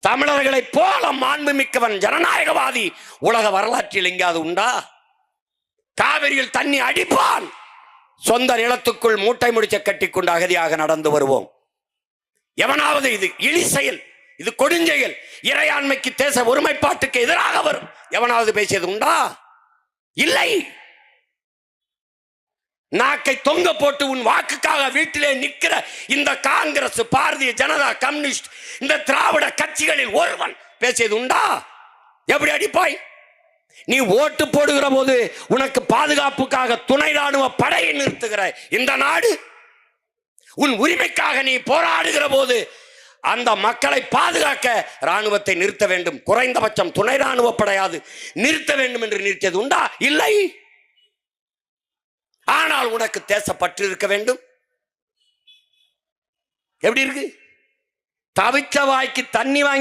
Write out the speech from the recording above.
தமிழர்களை போல மாண்புமிக்கவன் ஜனநாயகவாதி உலக வரலாற்றில் எங்காவது உண்டா? காவிரியில் தண்ணி அடிப்பான், சொந்த நிலத்துக்குள் மூட்டை முடிச்ச கட்டி கொண்டு அகதியாக நடந்து வருவோம். எவனாவது இது இழி செயல், இது கொடுஞ்செயல், இறையாண்மைக்கு தேச ஒருமைப்பாட்டுக்கு எதிராக வரும் எவனாவது பேசியது உண்டா? இல்லை. நாக்கை தொங்க போட்டு உன் வாக்குக்காக வீட்டிலே நிற்கிற இந்த காங்கிரஸ், பாரதிய ஜனதா, கம்யூனிஸ்ட், இந்த திராவிட கட்சிகளில் ஒருவன் பேசியது உண்டா? எப்படி அடிப்பாய்? நீ ஓட்டு போடுகிற போது உனக்கு பாதுகாப்புக்காக துணை ராணுவ படையை நிறுத்துகிற இந்த நாடு, உன் உரிமைக்காக நீ போராடுகிற போது அந்த மக்களை பாதுகாக்க ராணுவத்தை நிறுத்த வேண்டும், குறைந்தபட்சம் துணை ராணுவ படையாது நிறுத்த வேண்டும் என்று நிறுத்தியது உண்டா? இல்லை. ஆனால் உனக்கு தேசப்பற்று இருக்க வேண்டும். எப்படி இருக்கு? தவிச்ச வாய்க்கு தண்ணி வாங்கி